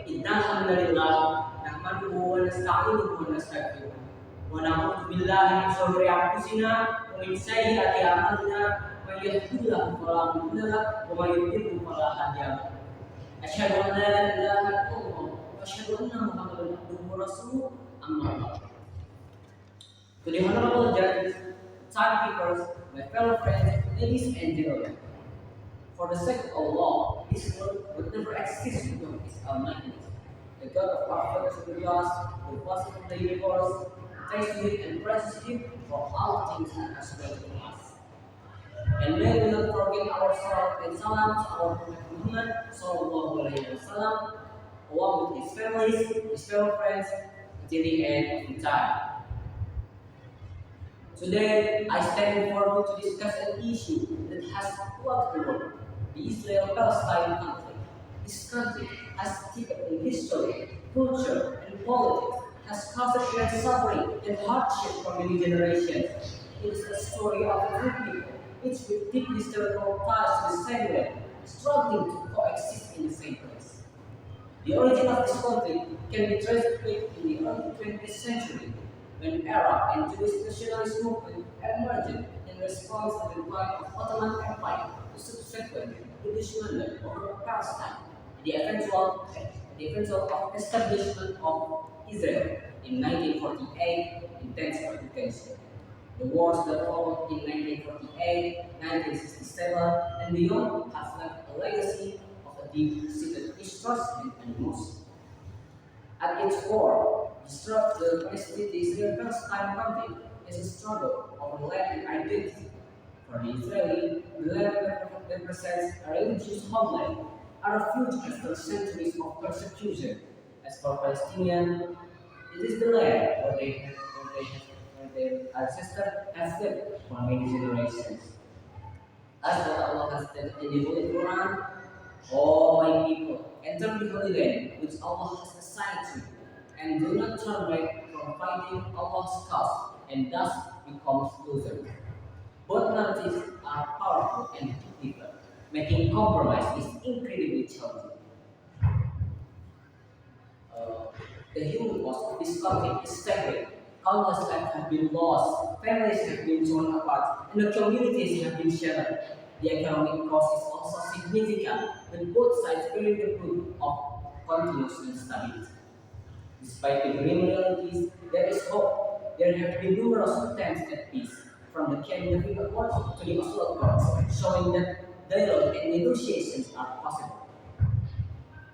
Innal hamdalillah nahmaduhu wa nasta'inuhu wa nastaghfiruh wa na'udzu billahi min shururi anfusina wa min sayyiati a'malina may yahdihillahu fala mudilla lahu wa may yudlil fala hadiya lahu. Asyhadu an la ilaha illallah wa asyhadu anna Muhammadan abduhu wa rasuluh. Amma ba'd. To the honorable judges, timekeepers, my fellow friends, ladies and gentlemen, for the sake of Allah, this world would never exist without His Almighty, the God of our fathers and gods, who was in the universe. Thanks to Him and praises Him for all things He has done to us. And may we not forget our salat and salam to our Prophet Muhammad sallallahu alaihi wasallam, along with his families, his fellow friends, until the end of the time. Today, I stand before you to discuss an issue that has rocked the world, the Israel-Palestine conflict. This conflict has steeped in history, culture, and politics, has caused immense suffering and hardship for many generations. It is the story of two people, each with deep historical ties to the same land, struggling to coexist in the same place. The origin of this conflict can be traced back in the early 20th century, when Arab and Jewish nationalist movement emerged in response to the decline of Ottoman Empire, the subsequent British London over Palestine, the eventual establishment of Israel in 1948 in tense persecution. The wars that followed in 1948, 1967, and beyond have left a legacy of a deep-seated mistrust and animosity. At its core, the Israel-Palestine conflict is a struggle over land and identity. For the Israeli, the land represents a religious homeland, a refuge after centuries of persecution. As for Palestinian, it is the land where their ancestors have lived for many generations. As what Allah has said in the Holy Quran, "O my people, enter the Holy Land which Allah has assigned to you, and do not turn back from fighting Allah's cause, and thus become losers." Both narratives are powerful and different, making compromise is incredibly challenging. The human cost of this conflict is staggering. Countless lives have been lost, families have been torn apart, and the communities have been shattered. The economic cost is also significant, with both sides bearing the brunt of continuous instability. Despite the grim realities, there is hope. There have been numerous attempts at peace, from the Camp David Accords to the Oslo Accords, showing that dialogue and negotiations are possible.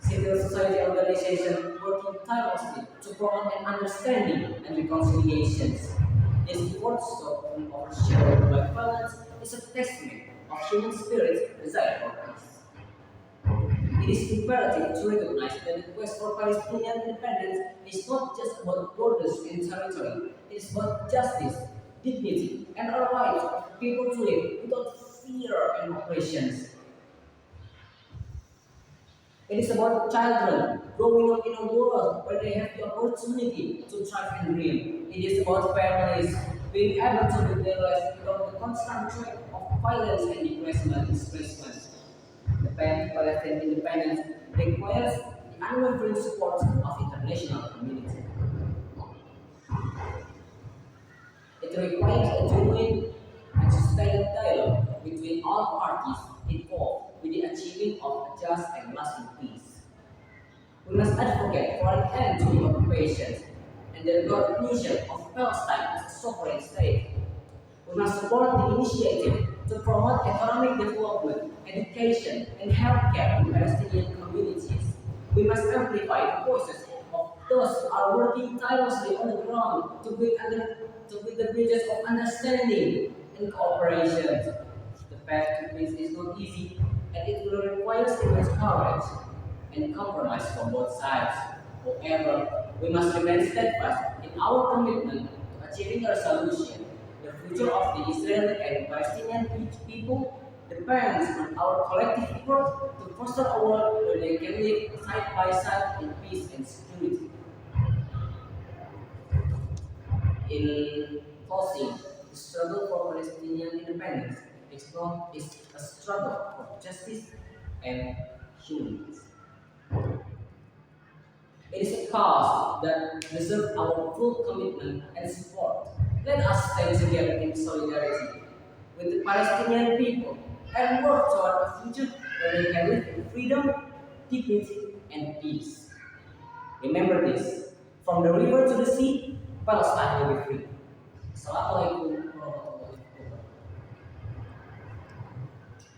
Civil society organizations working tirelessly to promote an understanding and reconciliations. This efforts often overshadowed by violence is a testament of human spirit's desire for peace. It is imperative to recognize that the quest for Palestinian independence is not just about borders and territory. It is about justice, dignity, and a right of people to live without fear and oppressions. It is about children growing up in a world where they have the opportunity to thrive and dream. It is about families being able to live their lives without the constant threat of violence and displacement. The Palestinian independence requires the unwavering support of international community. It requires a genuine and sustained dialogue between all parties involved with the achieving of a just and lasting peace. We must advocate for an end to the occupation and the recognition of Palestine as a sovereign state. We must support the initiative to promote economic development, education, and healthcare in Palestinian communities. We must amplify the voices of those who are working tirelessly on the ground to build the bridges of understanding and cooperation. The path to peace is not easy, and it will require immense courage and compromise from both sides. However, we must remain steadfast in our commitment to achieving a solution. The future of the Israeli and Palestinian people depends on our collective effort to foster a world where they can live side by side in peace and security. In closing, the struggle for Palestinian independence is a struggle for justice and humanity. cause that deserve our full commitment and support. Let us stand together in solidarity with the Palestinian people and work toward a future where they can live in freedom, dignity, and peace. Remember this: from the river to the sea, Palestine will be free. Assalamualaikum warahmatullahi wabarakatuh.